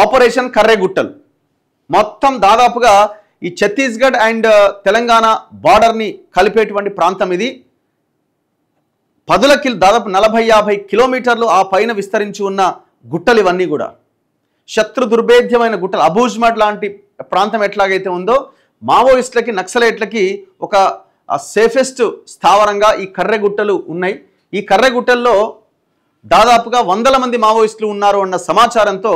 Operation కర్రెగుట్టలు మొత్తం దాదాపుగా ఈ ఛత్తీస్గఢ్ అండ్ తెలంగాణ బార్డర్ని కలిపేటువంటి ప్రాంతం ఇది. దాదాపు 40-50 కిలోమీటర్లు ఆ పైన విస్తరించి ఉన్న గుట్టలు ఇవన్నీ కూడా శత్రు దుర్భేద్యమైన గుట్టలు. అబూజ్మడ్ లాంటి ప్రాంతం ఎట్లాగైతే ఉందో మావోయిస్టులకి నక్సలైట్లకి ఒక సేఫెస్ట్ స్థావరంగా ఈ కర్రెగుట్టలు ఉన్నాయి. ఈ కర్రెగుట్టల్లో దాదాపుగా 100 మంది మావోయిస్టులు ఉన్నారు అన్న సమాచారంతో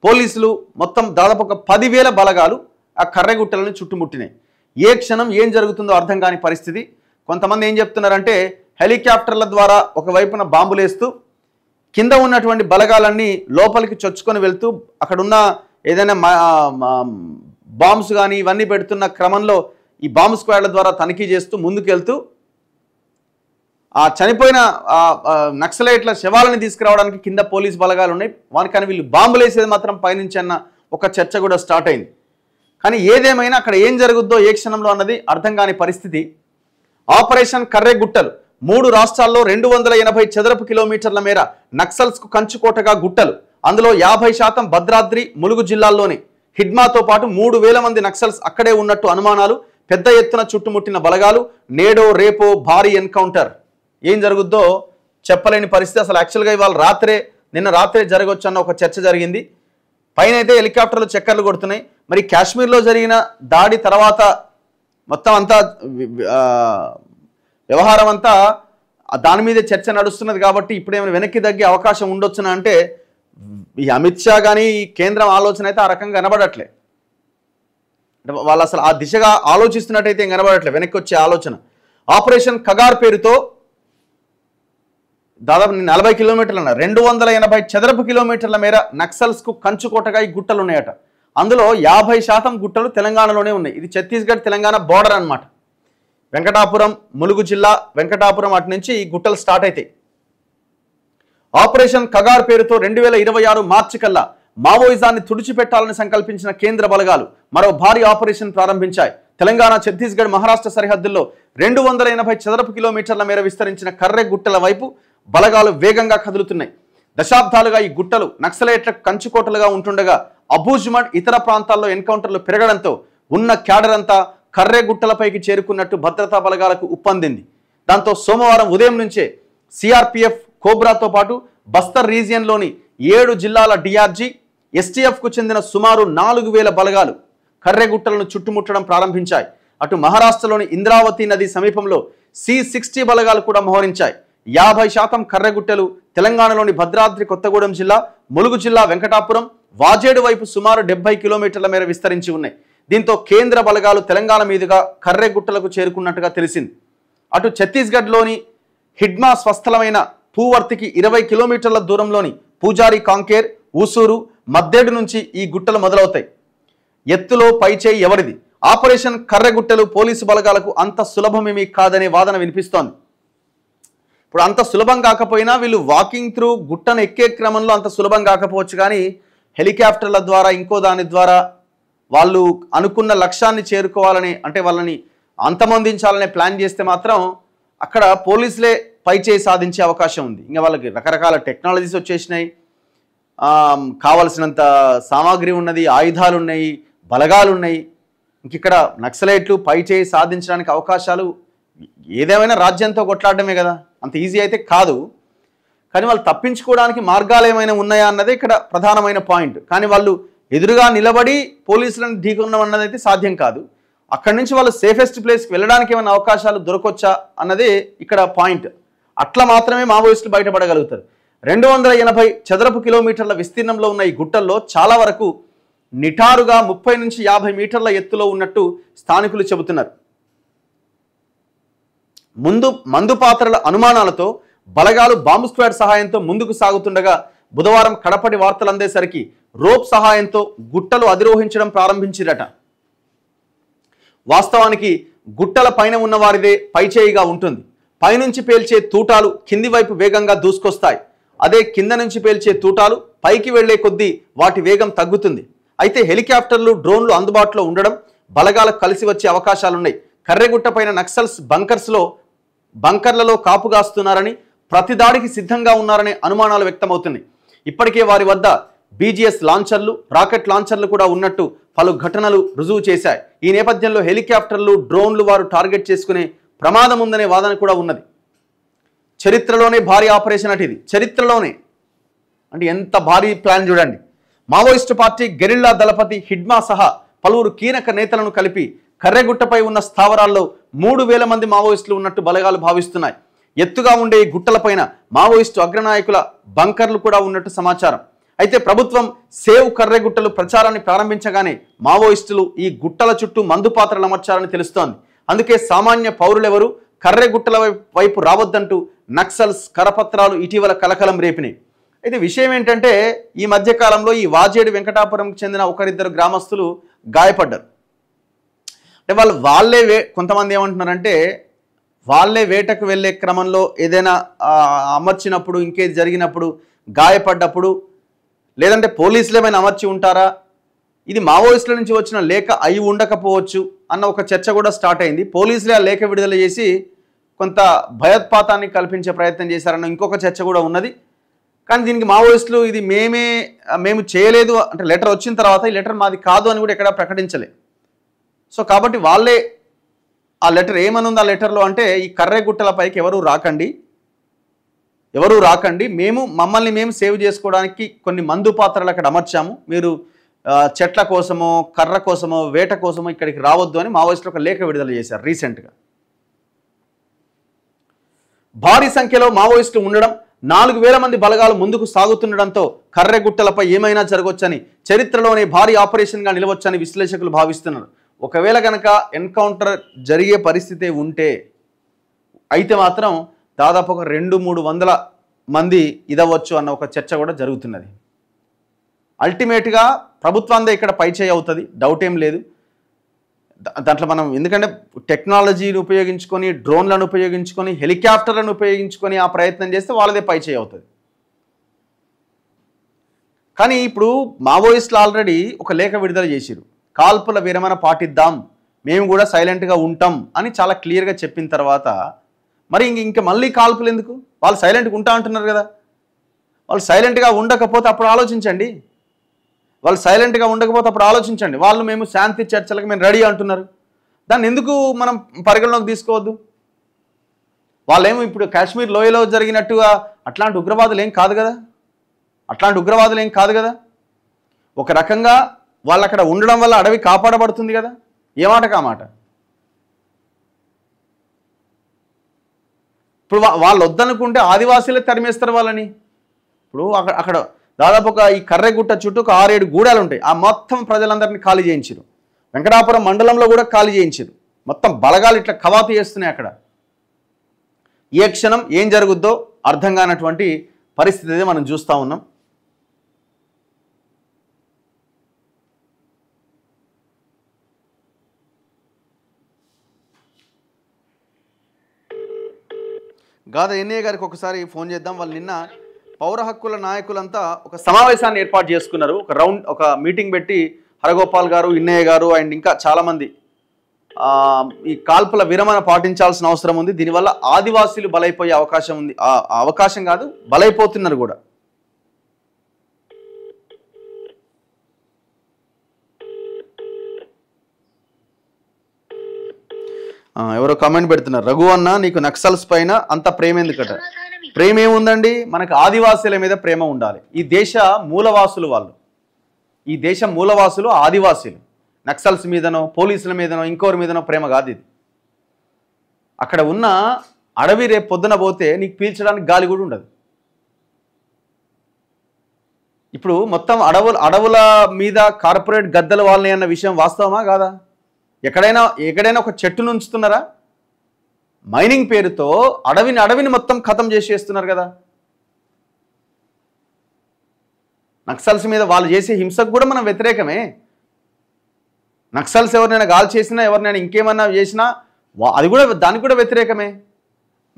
పోలీసులు మొత్తం దాదాపు ఒక 10,000 బలగాలు ఆ కర్రెగుట్టలను చుట్టుముట్టినాయి. ఏ క్షణం ఏం జరుగుతుందో అర్థం కాని పరిస్థితి. కొంతమంది ఏం చెప్తున్నారంటే హెలికాప్టర్ల ద్వారా ఒకవైపున బాంబులేస్తూ కింద ఉన్నటువంటి బలగాలన్నీ లోపలికి చొచ్చుకొని వెళ్తూ అక్కడున్న ఏదైనా బాంబ్స్ కానీ ఇవన్నీ పెడుతున్న క్రమంలో ఈ బాంబు స్క్వాడ్ల ద్వారా తనిఖీ చేస్తూ ముందుకు వెళ్తూ ఆ చనిపోయిన నక్సలైట్ల శవాలను తీసుకురావడానికి కింద పోలీస్ బలగాలు ఉన్నాయి. కానీ వీళ్ళు బాంబులు వేసేది మాత్రం పైనుంచి అన్న ఒక చర్చ కూడా స్టార్ట్ అయింది. కానీ ఏదేమైనా అక్కడ ఏం జరుగుద్దో ఏ క్షణంలో అన్నది అర్థం కాని పరిస్థితి. ఆపరేషన్ కర్రెగుట్టలు 3 రాష్ట్రాల్లో 280 చదరపు కిలోమీటర్ల మేర నక్సల్స్కు కంచుకోటగా గుట్టలు. అందులో 50% భద్రాద్రి, ములుగు జిల్లాల్లోనే. హిడ్మాతో పాటు 3,000 మంది నక్సల్స్ అక్కడే ఉన్నట్టు అనుమానాలు. పెద్ద ఎత్తున చుట్టుముట్టిన బలగాలు. నేడో రేపో భారీ ఎన్కౌంటర్. ఏం జరుగుద్దో చెప్పలేని పరిస్థితి. అసలు యాక్చువల్గా ఇవాళ నిన్న రాత్రే జరగవచ్చు అన్న ఒక చర్చ జరిగింది. పైన అయితే హెలికాప్టర్లు చక్కర్లు కొడుతున్నాయి. మరి కాశ్మీర్లో జరిగిన దాడి తర్వాత మొత్తం అంతా వ్యవహారం అంతా దాని మీదే చర్చ నడుస్తున్నది కాబట్టి ఇప్పుడేమైనా వెనక్కి తగ్గే అవకాశం ఉండొచ్చునా అంటే ఈ అమిత్ షా కానీ ఈ కేంద్రం ఆలోచన అయితే ఆ రకంగా కనబడట్లే. వాళ్ళు అసలు ఆ దిశగా ఆలోచిస్తున్నట్టయితే ఏం కనబడట్లే వెనక్కి వచ్చే ఆలోచన. ఆపరేషన్ కగార్ పేరుతో దాదాపు 40 కిలోమీటర్లు అన్నారు. 280 చదరపు కిలోమీటర్ల మేర నక్సల్స్కు కంచుకోటగా ఈ గుట్టలు ఉన్నాయట. అందులో 50% గుట్టలు తెలంగాణలోనే ఉన్నాయి. ఇది ఛత్తీస్గఢ్ తెలంగాణ బోర్డర్ అన్నమాట. వెంకటాపురం, ములుగు జిల్లా, వెంకటాపురం అటు నుంచి ఈ గుట్టలు స్టార్ట్ అవుతాయి. ఆపరేషన్ కగార్ పేరుతో 2026 మార్చి కల్లా మావోయిజాన్ని తుడిచిపెట్టాలని సంకల్పించిన కేంద్ర బలగాలు మరో భారీ ఆపరేషన్ ప్రారంభించాయి. తెలంగాణ, ఛత్తీస్గఢ్, మహారాష్ట్ర సరిహద్దుల్లో 280 చదరపు కిలోమీటర్ల మేర విస్తరించిన కర్రెగుట్టల వైపు బలగాలు వేగంగా కదులుతున్నాయి. దశాబ్దాలుగా ఈ గుట్టలు నక్సలైట్లకు కంచుకోటలుగా ఉంటుండగా అబూజ్మడ్ ఇతర ప్రాంతాల్లో ఎన్కౌంటర్లు పెరగడంతో ఉన్న క్యాడర్ అంతా కర్రెగుట్టలపైకి చేరుకున్నట్టు భద్రతా బలగాలకు ఉప్పందింది. దాంతో సోమవారం ఉదయం నుంచే సిఆర్పిఎఫ్, కోబ్రాతో పాటు బస్తర్ రీజియన్లోని 7 జిల్లాల డిఆర్జీ, ఎస్టీఎఫ్కు చెందిన సుమారు 4,000 బలగాలు కర్రెగుట్టలను చుట్టుముట్టడం ప్రారంభించాయి. అటు మహారాష్ట్రలోని ఇంద్రావతి నది సమీపంలో C-60 బలగాలు కూడా మోహరించాయి. 50% కర్రెగుట్టలు తెలంగాణలోని భద్రాద్రి కొత్తగూడెం జిల్లా, ములుగు జిల్లా, వెంకటాపురం, వాజేడు వైపు సుమారు 70 కిలోమీటర్ల మేర విస్తరించి ఉన్నాయి. దీంతో కేంద్ర బలగాలు తెలంగాణ మీదుగా కర్రెగుట్టలకు చేరుకున్నట్టుగా తెలిసింది. అటు ఛత్తీస్గఢ్లోని హిడ్మా స్వస్థలమైన పూవర్తికి 20 కిలోమీటర్ల దూరంలోని పూజారి కాంకేర్, ఊసూరు, మద్దేడు నుంచి ఈ గుట్టలు మొదలవుతాయి. ఎత్తులో పైచేయి ఎవరిది? ఆపరేషన్ కర్రెగుట్టలు పోలీసు బలగాలకు అంత సులభమేమీ కాదనే వాదన వినిపిస్తోంది. ఇప్పుడు అంత సులభం కాకపోయినా వీళ్ళు వాకింగ్ త్రూ గుట్టను ఎక్కే క్రమంలో అంత సులభం కాకపోవచ్చు. కానీ హెలికాప్టర్ల ద్వారా ఇంకో దాని ద్వారా వాళ్ళు అనుకున్న లక్ష్యాన్ని చేరుకోవాలని, అంటే వాళ్ళని అంతమొందించాలనే ప్లాన్ చేస్తే మాత్రం అక్కడ పోలీసులే పైచేయి సాధించే అవకాశం ఉంది. ఇంకా వాళ్ళకి రకరకాల టెక్నాలజీస్ వచ్చేసినాయి, కావలసినంత సామాగ్రి ఉన్నది, ఆయుధాలు ఉన్నాయి, బలగాలు ఉన్నాయి. ఇంక ఇక్కడ నక్సలైట్లు పైచేయి సాధించడానికి అవకాశాలు ఏదేమైనా రాజ్యంతో కొట్లాడడమే కదా, అంత ఈజీ అయితే కాదు. కానీ వాళ్ళు తప్పించుకోవడానికి మార్గాలు ఏమైనా ఉన్నాయా అన్నదే ఇక్కడ ప్రధానమైన పాయింట్. కానీ వాళ్ళు ఎదురుగా నిలబడి పోలీసులను ఢీకొనడం అన్నది అయితే సాధ్యం కాదు. అక్కడి నుంచి వాళ్ళు సేఫెస్ట్ ప్లేస్కి వెళ్ళడానికి ఏమైనా అవకాశాలు దొరకొచ్చా అన్నదే ఇక్కడ పాయింట్. అట్లా మాత్రమే మావోయిస్టులు బయటపడగలుగుతారు. 280 చదరపు కిలోమీటర్ల విస్తీర్ణంలో ఉన్న ఈ గుట్టల్లో చాలా వరకు నిటారుగా 30 నుంచి 50 మీటర్ల ఎత్తులో ఉన్నట్టు స్థానికులు చెబుతున్నారు. మందు పాత్రల అనుమానాలతో బలగాలు బాంబు స్క్వాడ్ సహాయంతో ముందుకు సాగుతుండగా బుధవారం కడపటి వార్తలు అందేసరికి రోప్ సహాయంతో గుట్టలు అధిరోహించడం ప్రారంభించిరట. వాస్తవానికి గుట్టల పైన ఉన్న వారిదే పైచేయిగా ఉంటుంది. పైనుంచి పేల్చే తూటాలు కింది వైపు వేగంగా దూసుకొస్తాయి. అదే కింద నుంచి పేల్చే తూటాలు పైకి వెళ్లే కొద్దీ వాటి వేగం తగ్గుతుంది. అయితే హెలికాప్టర్లు, డ్రోన్లు అందుబాటులో ఉండడం బలగాలకు కలిసి వచ్చే అవకాశాలున్నాయి. కర్రెగుట్ట పైన నక్సల్స్ బంకర్లలో కాపుగాస్తున్నారని, ప్రతి దాడికి సిద్ధంగా ఉన్నారనే అనుమానాలు వ్యక్తమవుతున్నాయి. ఇప్పటికే వారి వద్ద బీజీఎస్ లాంచర్లు, రాకెట్ లాంచర్లు కూడా ఉన్నట్టు పలు ఘటనలు రుజువు చేశాయి. ఈ నేపథ్యంలో హెలికాప్టర్లు, డ్రోన్లు వారు టార్గెట్ చేసుకునే ప్రమాదం ఉందనే వాదన కూడా ఉన్నది. చరిత్రలోనే భారీ ఆపరేషన్ అటు ఇది, చరిత్రలోనే అంటే ఎంత భారీ ప్లాన్ చూడండి. మావోయిస్టు పార్టీ గెరిల్లా దళపతి హిడ్మా సహా పలువురు కీలక నేతలను కలిపి కర్రెగుట్టపై ఉన్న స్థావరాల్లో 3000 మంది మావోయిస్టులు ఉన్నట్టు బలగాలు భావిస్తున్నాయి. ఎత్తుగా ఉండే ఈ గుట్టలపైన మావోయిస్టు అగ్రనాయకుల బంకర్లు కూడా ఉన్నట్టు సమాచారం. అయితే ప్రభుత్వం సేవ్ కర్రెగుట్టలు ప్రచారాన్ని ప్రారంభించగానే మావోయిస్టులు ఈ గుట్టల చుట్టూ మందుపాత్రలు అమర్చారని తెలుస్తోంది. అందుకే సామాన్య పౌరులెవరూ కర్రెగుట్టల వైపు రావద్దంటూ నక్సల్స్ కరపత్రాలు ఇటీవల కలకలం రేపినాయి. అయితే విషయం ఏంటంటే ఈ మధ్యకాలంలో ఈ వాజేడు వెంకటాపురంకి చెందిన ఒకరిద్దరు గ్రామస్తులు గాయపడ్డారు. అంటే వాళ్ళే కొంతమంది ఏమంటున్నారంటే వాళ్ళే వేటకు వెళ్ళే క్రమంలో ఏదైనా అమర్చినప్పుడు, ఇంకేది జరిగినప్పుడు, గాయపడ్డప్పుడు, లేదంటే పోలీసులు ఏమైనా అమర్చి ఉంటారా, ఇది మావోయిస్టుల నుంచి వచ్చిన లేఖ అయి ఉండకపోవచ్చు అన్న ఒక చర్చ కూడా స్టార్ట్ అయింది. పోలీసులే ఆ లేఖ విడుదల చేసి కొంత భయోత్పాతాన్ని కల్పించే ప్రయత్నం చేశారన్న ఇంకొక చర్చ కూడా ఉన్నది. కానీ దీనికి మావోయిస్టులు ఇది మేము చేయలేదు అంటే లెటర్ వచ్చిన తర్వాత ఈ లెటర్ మాది కాదు అని కూడా ఎక్కడా ప్రకటించలే. సో కాబట్టి వాళ్ళే ఆ లెటర్ ఏమనుంది ఆ లెటర్లో అంటే ఈ కర్రెగుట్టలపైకి ఎవరూ రాకండి, మమ్మల్ని మేము సేవ్ చేసుకోవడానికి కొన్ని మందు పాత్రలు అక్కడ అమర్చాము, మీరు చెట్ల కోసమో కర్ర కోసమో వేట కోసమో ఇక్కడికి రావద్దు అని మావోయిస్టులు ఒక లేఖ విడుదల చేశారు రీసెంట్గా. భారీ సంఖ్యలో మావోయిస్టులు ఉండడం, 4000 మంది బలగాలు ముందుకు సాగుతుండడంతో కర్రెగుట్టలపై ఏమైనా జరగవచ్చని, చరిత్రలోనే భారీ ఆపరేషన్గా నిలవచ్చని విశ్లేషకులు భావిస్తున్నారు. ఒకవేళ కనుక ఎన్కౌంటర్ జరిగే పరిస్థితి ఉంటే అయితే మాత్రం దాదాపు ఒక 200-300 మంది ఇదవచ్చు అన్న ఒక చర్చ కూడా జరుగుతున్నది. అల్టిమేట్గా ప్రభుత్వాందే ఇక్కడ పైచేయి అవుతుంది, డౌట్ ఏం లేదు దాంట్లో. మనం ఎందుకంటే టెక్నాలజీని ఉపయోగించుకొని, డ్రోన్లను ఉపయోగించుకొని, హెలికాప్టర్లను ఉపయోగించుకొని ఆ ప్రయత్నం చేస్తే వాళ్ళదే పైచేయి అవుతుంది. కానీ ఇప్పుడు మావోయిస్టులు ఆల్రెడీ ఒక లేఖ విడుదల చేసిరు, కాల్పుల విరమణ పాటిద్దాం, మేము కూడా సైలెంట్గా ఉంటాం అని చాలా క్లియర్గా చెప్పిన తర్వాత మరి ఇంక మళ్ళీ కాల్పులు ఎందుకు? వాళ్ళు సైలెంట్గా ఉంటా అంటున్నారు కదా. వాళ్ళు సైలెంట్గా ఉండకపోతే అప్పుడు ఆలోచించండి, వాళ్ళు మేము శాంతి చర్చలకు మేము రెడీ అంటున్నారు, దాన్ని ఎందుకు మనం పరిగణలోకి తీసుకోవద్దు? వాళ్ళేమో ఇప్పుడు కాశ్మీర్ లోయలో జరిగినట్టుగా అట్లాంటి ఉగ్రవాదులు ఏం కాదు కదా. ఒక రకంగా వాళ్ళు అక్కడ ఉండడం వల్ల అడవి కాపాడబడుతుంది కదా, ఏ మాట కామాట. ఇప్పుడు వాళ్ళు వద్దనుకుంటే ఆదివాసీలే తరిమేస్తారు వాళ్ళని. ఇప్పుడు అక్కడ దాదాపు ఈ కర్రెగుట్ట చుట్టూ ఒక 6-7 గూడాలు ఉంటాయి, ఆ మొత్తం ప్రజలందరినీ ఖాళీ చేయించారు. వెంకటాపురం మండలంలో కూడా ఖాళీ చేయించారు. మొత్తం బలగాలు ఇట్లా కవాతు చేస్తున్నాయి అక్కడ. ఏ క్షణం ఏం జరుగుద్దో అర్థం కానటువంటి పరిస్థితి మనం చూస్తూ ఉన్నాం. గాదా ఎన్ఏ గారికి ఒకసారి ఫోన్ చేద్దాం. వాళ్ళు నిన్న పౌర హక్కుల నాయకులంతా ఒక సమావేశాన్ని ఏర్పాటు చేసుకున్నారు, ఒక మీటింగ్ పెట్టి హరగోపాల్ గారు, ఇన్నయ్య గారు అండ్ ఇంకా చాలామంది ఈ కాల్పుల విరమణ పాటించాల్సిన అవసరం ఉంది, దీనివల్ల ఆదివాసీలు బలైపోయే అవకాశం ఉంది, అవకాశం కాదు బలైపోతున్నారు కూడా. ఎవరో కామెంట్ పెడుతున్నారు, రఘు అన్న నీకు నక్సల్స్ పైన అంత ప్రేమ ఎందుకట? ప్రేమ ఏముందండి, మనకు ఆదివాసీల మీద ప్రేమ ఉండాలి. ఈ దేశ మూలవాసులు వాళ్ళు, ఈ దేశ మూలవాసులు ఆదివాసీలు. నక్సల్స్ మీదనో పోలీసుల మీదనో ఇంకోరి మీదనో ప్రేమ కాదు ఇది. అక్కడ ఉన్న అడవి రేపు పొద్దున పోతే నీకు పీల్చడానికి గాలి కూడా ఉండదు. ఇప్పుడు మొత్తం అడవుల మీద కార్పొరేట్ గద్దలు వాళ్ళని అన్న విషయం వాస్తవమా కాదా? ఎక్కడైనా ఒక చెట్టును ఉంచుతున్నారా? మైనింగ్ పేరుతో అడవిని మొత్తం ఖతం చేసేస్తున్నారు కదా. నక్సల్స్ మీద వాళ్ళు చేసే హింసకు కూడా మనం వ్యతిరేకమే. నక్సల్స్ ఎవరినైనా గాల్ చేసినా, ఎవరినైనా ఇంకేమన్నా చేసినా దానికి కూడా వ్యతిరేకమే.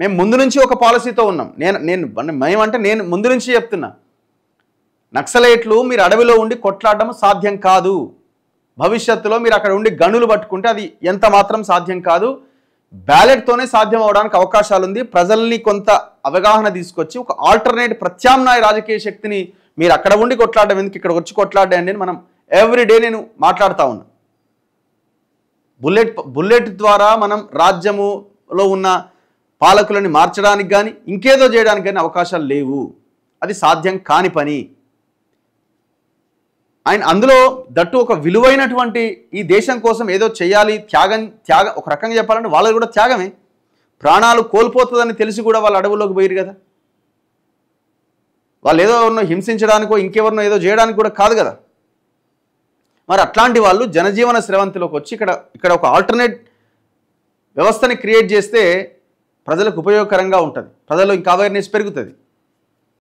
మేము ముందు నుంచి ఒక పాలసీతో ఉన్నాం. నేను ముందు నుంచి చెప్తున్నా, నక్సలైట్లు మీరు అడవిలో ఉండి కొట్లాడడం సాధ్యం కాదు. భవిష్యత్తులో మీరు అక్కడ ఉండి గనులు పట్టుకుంటే అది ఎంత మాత్రం సాధ్యం కాదు. బ్యాలెట్తోనే సాధ్యం అవడానికి అవకాశాలు ఉంది. ప్రజల్ని కొంత అవగాహన తీసుకొచ్చి ఒక ఆల్టర్నేట్ ప్రత్యామ్నాయ రాజకీయ శక్తిని మీరు అక్కడ ఉండి కొట్లాడడం ఎందుకు, ఇక్కడ వచ్చి కొట్లాడండి అని మనం ఎవ్రీడే నేను మాట్లాడుతూ ఉన్నా. బుల్లెట్ ద్వారా మనం రాజ్యములో ఉన్న పాలకులని మార్చడానికి కానీ ఇంకేదో చేయడానికి కానీ అవకాశాలు లేవు. అది సాధ్యం కాని పని. ఆయన అందులో దట్టు ఒక విలువైనటువంటి ఈ దేశం కోసం ఏదో చేయాలి, త్యాగం ఒక రకంగా చెప్పాలంటే వాళ్ళది కూడా త్యాగమే. ప్రాణాలు కోల్పోతుందని తెలిసి కూడా వాళ్ళు అడవుల్లోకి పోయారు కదా. వాళ్ళు ఏదో ఎవరినో హింసించడానికో ఇంకెవరినో ఏదో చేయడానికి కూడా కాదు కదా. మరి అట్లాంటి వాళ్ళు జనజీవన స్రవంతిలోకి వచ్చి ఇక్కడ ఒక ఆల్టర్నేట్ వ్యవస్థని క్రియేట్ చేస్తే ప్రజలకు ఉపయోగకరంగా ఉంటుంది, ప్రజల్లో ఇంకా అవేర్నెస్ పెరుగుతుంది.